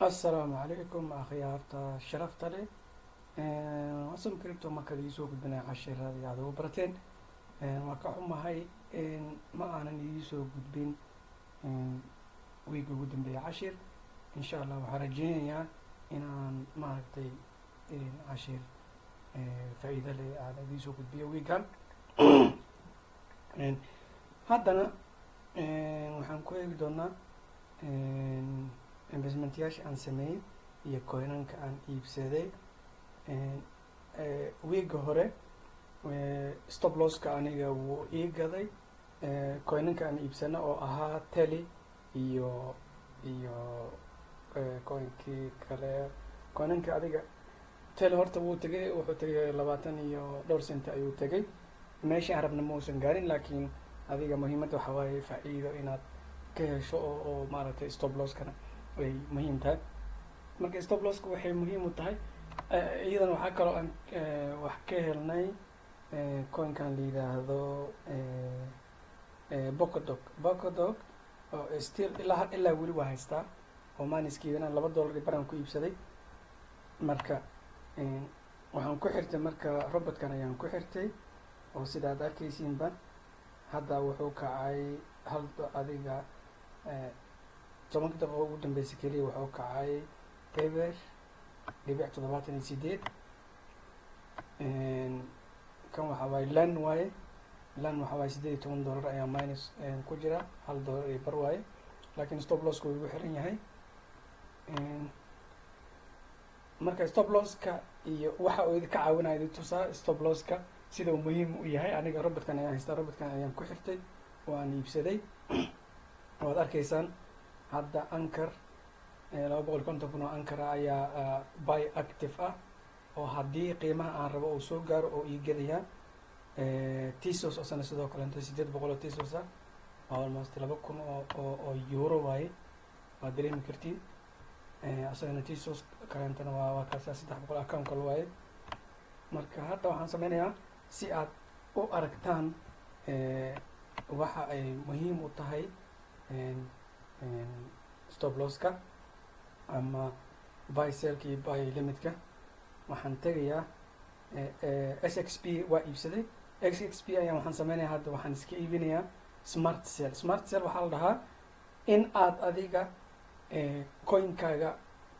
السلام عليكم أخيارتا شرفت لي أصلا كريبتو ما كان يسوق بنا عشر هذه هذا وبرتين ما كحوم هاي ما أنا يسوق بين ويجو قدام بعشر إن شاء الله وحرجينا إن ما أرتي عشر فإذا لي على يسوق بيا ويجان هذا waxaan ku eegi doonaa investmentyaasha aan sameeyey iyo coinanka aan iibsaday wiiga hore stop losska aniga wuu ii gaday coinanka aan iibsana oo ahaa teli iyo coinkii kale coinanka adiga teli horta wuu tegay wuxuu tegay 20 ayuu tegay meeshii aan rabna ma uusan gaarin laakiin adiga muhiimadda waxaa waaye faa'iido inaad ka hesho oo maaragtay stop losskana way muhiim tahay marka stop losska waxay muhiim u tahay iyadan waxaa kaloo aan wax ka helnay coinkan la yidhaahdo Polkadot oo still ilaa weli waa haystaa oo maaniskiidana $2 baraan ku iibsaday marka waxaan ku xirtay marka robotkan ayaan ku xirtay oo sidaad arkaysiinba hadda wuxuu kacay adiga 10 daqiiqo ugu dambeysay keliya wuxuu kacay eber 78 kan waxaa waaye lan waaye waxaa waaye $18 ayaa minus ku jira $1 bar waaye laakiin stop losska wuu igu xiran yahay marka stop losska iyo waxa uu idinka caawinaya idin tusaa stop losska sida uu muhiim u yahay aniga robotkan ayaan haystaa robotkan ayaan ku xirtay waan iibsaday waad arkaysaan hadda anchor 250 kun oo anchor ayaa buy active ah oo haddii qiimaha aan rabo uu soo gaaro oo ii gadayaa Tesos asana sidoo kale 800 oo Tesos ah almost 2,000 oo euro waaye waad dareemi kartiin asagana Tesos kalentana waa kaasa 300 account kale waaye marka hadda waxaan sameynayaa si aad u aragtaan waxa ay muhiim u tahay stop losska ama buy sellka iyo buy limitka waxaan tegayaa SXP waa iibsaday SXP ayaan waxaan sameynayaa hadda waxaan iska iibinayaa smart sell waxaa la dhahaa in aad adiga coinkaaga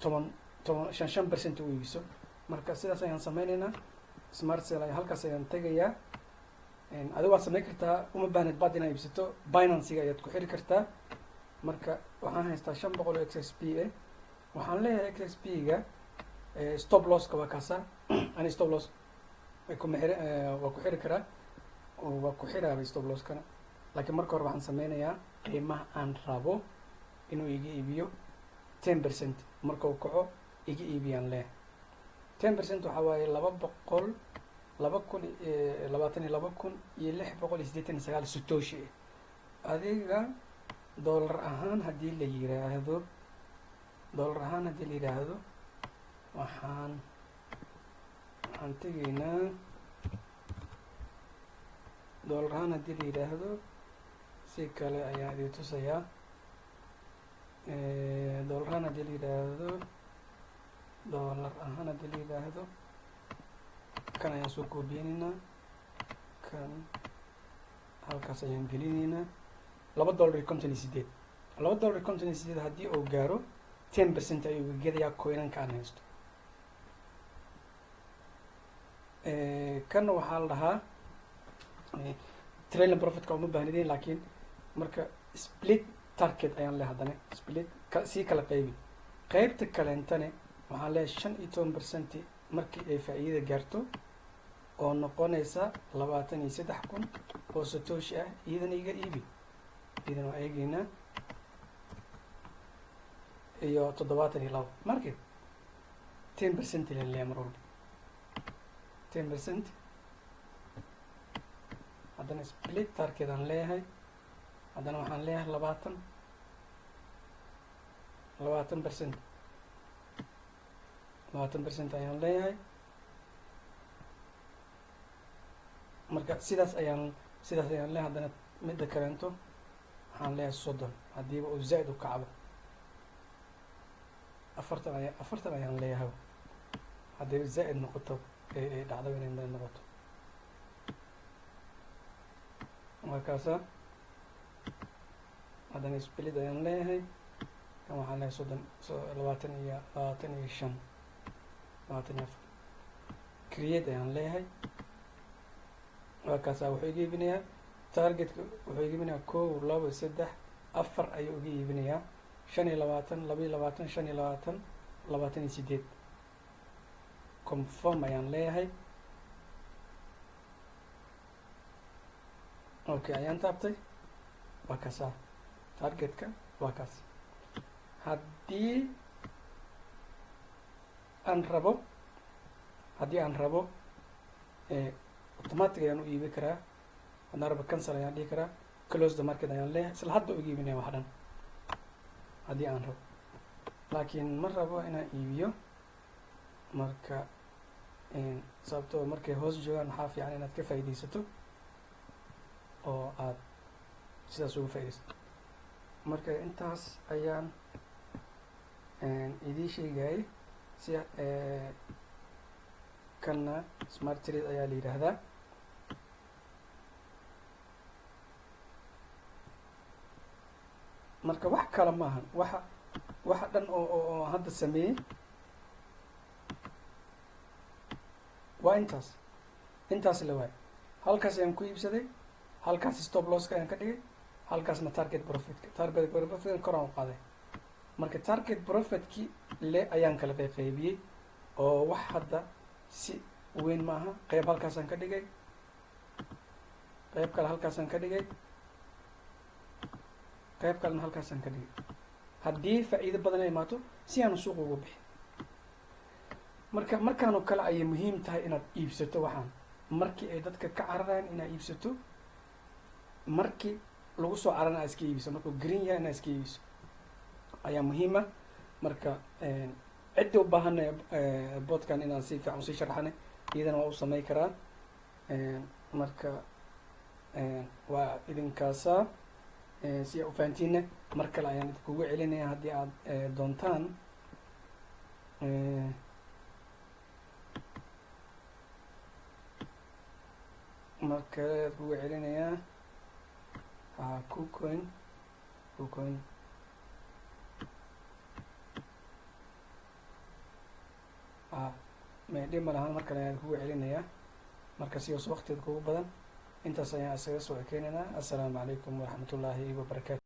5% u iibiso marka sidaas ayaan sameynaynaa smart sell ay halkaas ayaan tegayaa adiga waad sameyn kartaa uma baahnid baad inaad iibsato Binance-ga ayaad ku xiri kartaa marka waxaan haystaa 500 XSP waxaan leeyahay XSP-ga stop losska waa kaasa ani stop loss waa ku xiri karaa oo waa ku xiraabay stop losskana laakiin marka hore waxaan sameynayaa qiimaha aan rabo inuu iga iibiyo 10% marka uu kaco iga iibiyaan leeyahay 10% waxaa waaye 22,689 satoshi adiga dollar ahaan haddii la yiraahdo waxaan tegaynaa dollar ahaan haddii la yiraahdo si kale ayaa idin tusayaa dollar ahaan haddii la yiraahdo kan ayaan soo koobiyeynaynaa kan halkaas ayaan gelinaynaa $2.58 haddii uu gaaro 10% ayuu gadayaa coinanka aan haysto kanna waxaa la dhahaa trailing profitka uma baahnideen laakiin marka split target ayaan leeyahay haddana split sii kala qaybta kaleentane waxaan leeyahay 15% markii ay faa'iida gaarto oo noqonaysa 23,000 oo satoshi ah iyadana iga iibi idan waa eegaynaa iyo 72 market 10% la leeyahay mar walba 10% haddana split target aan leeyahay haddana waxaan leeyahay 20% ayaan leeyahay marka sidaas ayaan leeyahay haddana midda kaleento waxaan leeyahay 30 haddiiba uu zaid u kacdo afartan ayaan leeyahay hadday zaa'id noqoto ee dhacdo inay badan noqoto markaasa haddana split ayaan leeyahay kan waxaan leeyahay soddon 25 24 create ayaan leeyahay markaasa wuxuu iga iibinayaa targetka wuxuu iga iibinayaa 1 2 3 4 ayuu iga iibinayaa 25 22 25 28 confirm ayaan leeyahay okay ayaan taabtay waa kaasa targetka waa kaas haddii aan rabo automatic ayaan u iibi karaa haddaan rabo cancel ayaan dhihi karaa close the market ayaan leeyahay isla hadda uga iibinaya wax dhan haddii aan rabo laakiin ma rabo inaan iibiyo marka sababtoo markay hoos joogaan waxaa fiican inaad ka faa'iidaysato oo aad sidaas uga faa'iidaysato marka intaas ayaan idiin sheegayay si kanna smart trade ayaa la yidhaahdaa marka wax kale maahan waxa dhan oo hadda sameeyey waa intaas la waay halkaas ayaan ku iibsaday halkaas stop losska ayaan ka dhigay halkaasna target profitka koraan u qaaday marka target profitkii le ayaan kala qaybiyey oo wax hadda si weyn maaha qayb halkaasaan ka dhigay qayb kale halkaasaan ka dhigay qayb kalena halkaasaan ka dhigay haddii faa'iido badan ay imaato si aanu suuqa uga bixin markaanoo kale ayay muhiim tahay inaad iibsato waxaan markii ay dadka ka cararayaan inaad iibsato markii lagu soo carana iska iibiso markuu green yahay inaad iska iibiso ayaa muhiima marka cidda u baahana boodkan inaan si fiican usii sharxane iyadana waa u samey karaa marka waa idinkaasa si aa ufahantiina mar kale ayaan idinkugu celinaya haddii aad doontaan mar kale aad kugu celinayaa kucoin dhib ma lahaan mar kale ayaan kugu celinayaa marka si hoos waqtigeed kugu badan intaas ayaan isaga soo ekeynaynaa assalaamu calaykum waraxmat ullaahi wabarakaatu